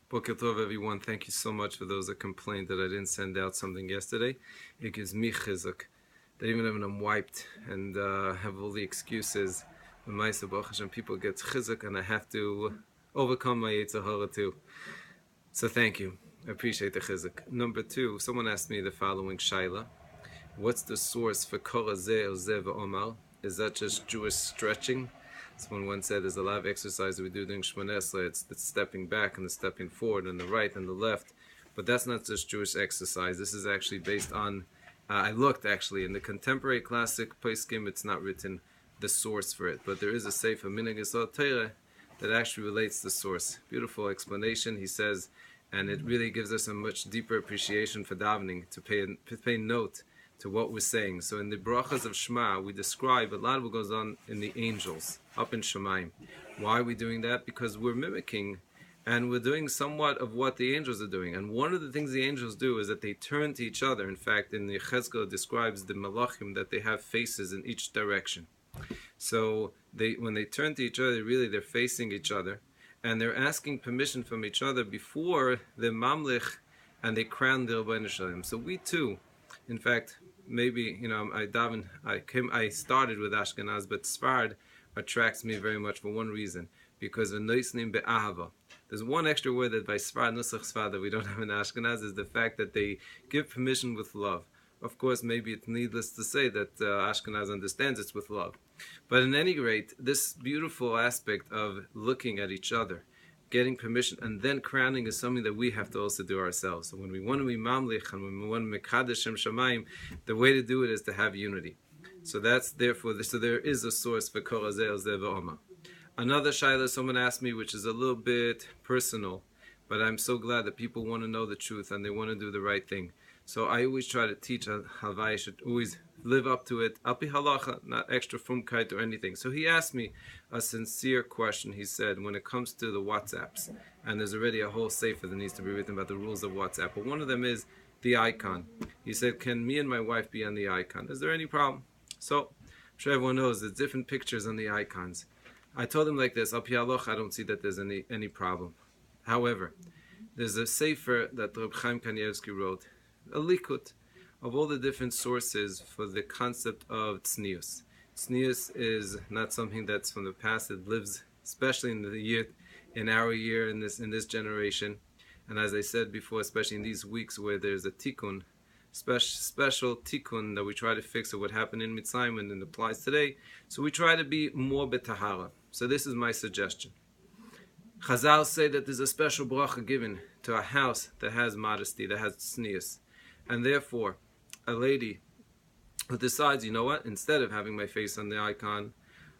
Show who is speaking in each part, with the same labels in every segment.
Speaker 1: Boker Tov, everyone. Thank you so much for those that complained that I didn't send out something yesterday. It gives me chizuk. That even when I'm wiped and have all the excuses, when people get chizuk and I have to overcome my Yetzer Hara too. So thank you. I appreciate the chizuk. Number two, someone asked me the following shaila. What's the source for kol hazeh or zeh v'omar? Is that just Jewish stretching? Someone once said there's a lot of exercise that we do during Shmoneh Esrei. It's the stepping back and the stepping forward and the right and the left. But that's not just Jewish exercise. This is actually based on, I looked actually, in the contemporary classic poskim, it's not written the source for it. But there is a sefer, Minhag Yisrael Torah, that actually relates the source. Beautiful explanation, he says, and it really gives us a much deeper appreciation for davening, to pay note to what we're saying. So in the brachas of Shema, we describe a lot of what goes on in the angels, up in Shemaim. Why are we doing that? Because we're mimicking, and we're doing somewhat of what the angels are doing. And one of the things the angels do is that they turn to each other. In fact, in the Chezkel, it describes the malachim, that they have faces in each direction. So when they turn to each other, really they're facing each other, and they're asking permission from each other before the mamlich, and they crown the Rabbeinu Shalom. So we too, in fact, maybe, I started with Ashkenaz, but Sfard attracts me very much for one reason, because of Noisnim be'ahava. There's one extra word that by Sfard, Nusach Sfard, that we don't have in Ashkenaz, is the fact that they give permission with love. Of course, maybe it's needless to say that Ashkenaz understands it's with love. But in any rate, this beautiful aspect of looking at each other, getting permission, and then crowning is something that we have to also do ourselves. So when we want to be mamlich and when we want to mekadesh Shem Shamayim, the way to do it is to have unity. So that's therefore, so there is a source for kol hazeh or zeh v'omar. Another shayla someone asked me, which is a little bit personal, but I'm so glad that people want to know the truth and they want to do the right thing. So I always try to teach how I should always live up to it, alpi halacha, not extra frumkeit or anything. So he asked me a sincere question. He said, when it comes to the WhatsApps, and there's already a whole sefer that needs to be written about the rules of WhatsApp, but one of them is the icon. He said, can me and my wife be on the icon? Is there any problem? So I'm sure everyone knows there's different pictures on the icons. I told him like this, alpi halacha, I don't see that there's any problem. However, there's a sefer that Reb Chaim Kanievsky wrote, a likut of all the different sources for the concept of tznius. Tznius is not something that's from the past. It lives, especially in our year, in this generation. And as I said before, especially in these weeks where there's a tikkun, special tikkun that we try to fix of what happened in Mitzrayim and it applies today. So we try to be more betahara. So this is my suggestion. Chazal say that there's a special bracha given to a house that has modesty, that has tznius. And therefore, a lady who decides, you know what, instead of having my face on the icon,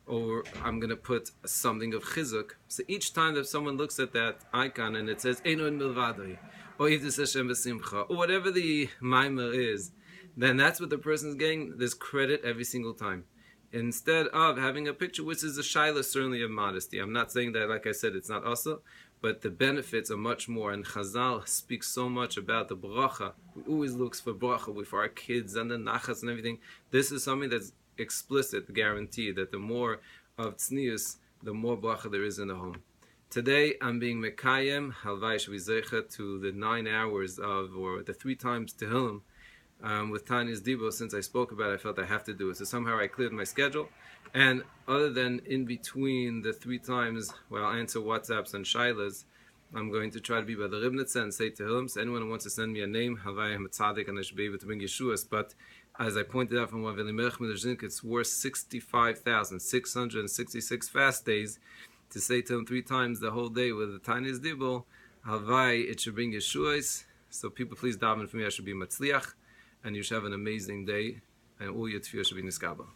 Speaker 1: or I'm going to put something of chizuk, so each time that someone looks at that icon and it says, Eino milvadoi, or Yivdes Hashem v'simcha, or whatever the maimer is, then that's what the person's getting. There's credit every single time. Instead of having a picture, which is a shaila certainly of modesty. I'm not saying that, like I said, it's not asa, but the benefits are much more. And Chazal speaks so much about the bracha. We always look for bracha for our kids and the nachas and everything. This is something that's explicit, guaranteed, that the more of tznius, the more bracha there is in the home. Today, I'm being mekayem, halvai shvizecha, to the 9 hours of, or the 3 times Tehillim, with Tanya's Debo. Since I spoke about it, I felt I have to do it. So somehow I cleared my schedule. And other than in between the 3 times where I'll answer WhatsApps and shailas, I'm going to try to be by the Ribnitza and say Tehillim. So anyone who wants to send me a name, Havai I'm a tzaddik, and I should be able to bring Yeshuas. But as I pointed out from Waveli Melech Medrzink, it's worth 65,666 fast days to say to him 3 times the whole day with the Tanya's Debo, Havai, it should bring Yeshuas. So people, please daven for me. I should be Matzliach. And you should have an amazing day, and all your tefillah should be niskaba.